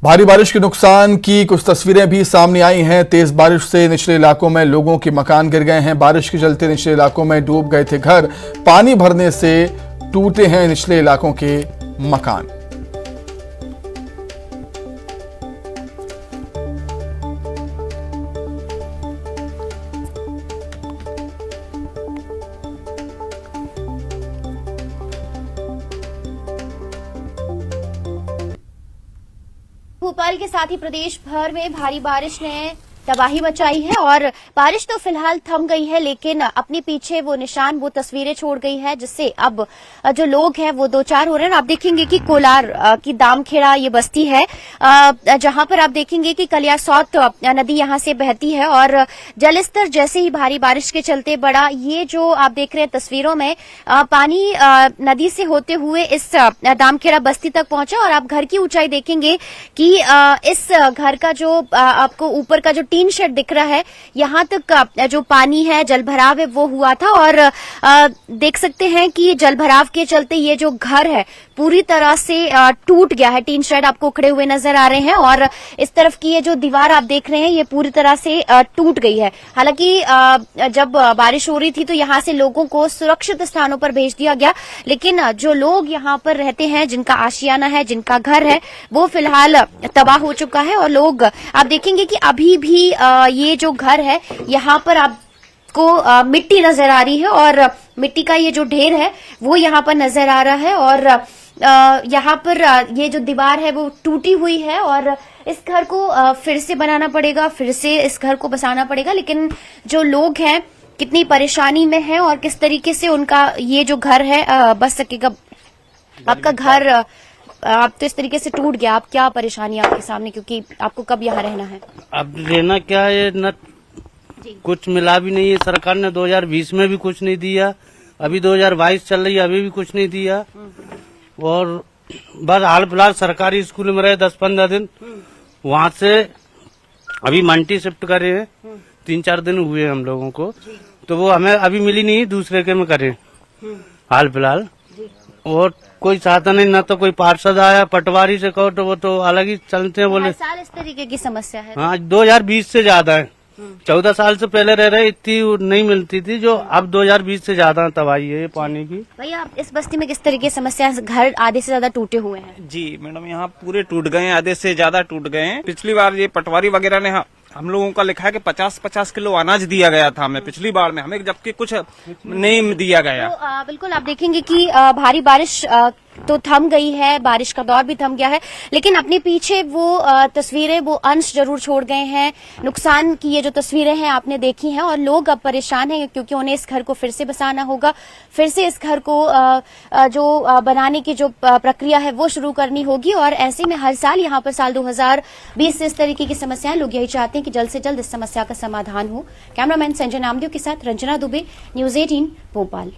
भारी बारिश के नुकसान की कुछ तस्वीरें भी सामने आई हैं। तेज बारिश से निचले इलाकों में लोगों के मकान गिर गए हैं। बारिश के चलते निचले इलाकों में डूब गए थे घर। पानी भरने से टूटे हैं निचले इलाकों के मकान। भोपाल के साथ ही प्रदेश भर में भारी बारिश ने तबाही मचाई है और बारिश तो फिलहाल थम गई है, लेकिन अपने पीछे वो निशान, वो तस्वीरें छोड़ गई है, जिससे अब जो लोग हैं वो दो चार हो रहे हैं। आप देखेंगे कि कोलार की दामखेड़ा ये बस्ती है, जहां पर आप देखेंगे कि कलियासौत नदी यहां से बहती है और जलस्तर जैसे ही भारी बारिश के चलते बढ़ा। ये जो आप देख रहे हैं तस्वीरों में, पानी नदी से होते हुए इस दामखेड़ा बस्ती तक पहुंचा और आप घर की ऊंचाई देखेंगे कि इस घर का जो आपको ऊपर का जो टीन शेड दिख रहा है, यहां तक जो पानी है, जलभराव है, वो हुआ था। और देख सकते हैं कि जलभराव के चलते ये जो घर है पूरी तरह से टूट गया है। टीन शेड आपको उखड़े हुए नजर आ रहे हैं और इस तरफ की ये जो दीवार आप देख रहे हैं ये पूरी तरह से टूट गई है। हालांकि जब बारिश हो रही थी तो यहां से लोगों को सुरक्षित स्थानों पर भेज दिया गया, लेकिन जो लोग यहां पर रहते हैं, जिनका आशियाना है, जिनका घर है, वो फिलहाल तबाह हो चुका है। और लोग आप देखेंगे कि अभी भी ये जो घर है यहाँ पर आपको मिट्टी नजर आ रही है और मिट्टी का ये जो ढेर है वो यहाँ पर नजर आ रहा है और यहाँ पर ये जो दीवार है वो टूटी हुई है और इस घर को फिर से बनाना पड़ेगा, फिर से इस घर को बसाना पड़ेगा। लेकिन जो लोग हैं कितनी परेशानी में हैं और किस तरीके से उनका ये जो घर है बस सकेगा। आपका घर अब तो इस तरीके से टूट गया, आप क्या परेशानी है आपके सामने, क्योंकि आपको कब यहाँ रहना है? अब रहना क्या है, न कुछ मिला भी नहीं है। सरकार ने 2020 में भी कुछ नहीं दिया, अभी 2022 चल रही है, अभी भी कुछ नहीं दिया। और बस हाल फिलहाल सरकारी स्कूल में रहे 10-15 दिन, वहाँ से अभी मंटी शिफ्ट करे हैं, 3-4 दिन हुए हम लोगों को, तो वो हमें अभी मिली नहीं, दूसरे के में करे हाल फिलहाल। और कोई साधन नहीं, ना तो कोई पार्षद आया। पटवारी से कहो तो वो तो अलग ही चलते हैं, बोले साल इस तरीके की समस्या है। हाँ, 2020 से ज्यादा है। 14 साल से पहले रह रहे इतनी नहीं मिलती थी, जो अब 2020 से ज्यादा तबाही है पानी की। भैया, आप इस बस्ती में किस तरीके की समस्या है? घर आधे से ज्यादा टूटे हुए हैं। जी मैडम, यहाँ पूरे टूट गए हैं, आधे से ज्यादा टूट गए हैं। पिछली बार ये पटवारी वगैरह ने हम लोगों का लिखा है कि 50-50 किलो अनाज दिया गया था हमें पिछली बार में, हमें जबकि कुछ नहीं दिया गया। तो बिल्कुल आप देखेंगे कि भारी बारिश तो थम गई है, बारिश का दौर भी थम गया है, लेकिन अपने पीछे वो तस्वीरें, वो अंश जरूर छोड़ गए हैं। नुकसान की ये जो तस्वीरें हैं आपने देखी हैं और लोग अब परेशान हैं क्योंकि उन्हें इस घर को फिर से बसाना होगा, फिर से इस घर को जो बनाने की जो प्रक्रिया है वो शुरू करनी होगी। और ऐसे में हर साल यहाँ पर साल 2020 से इस तरीके की समस्याएं, लोग यही चाहते हैं कि जल्द से जल्द इस समस्या का समाधान हो। कैमरामैन संजय नामदेव के साथ रंजना दुबे, न्यूज 18 भोपाल।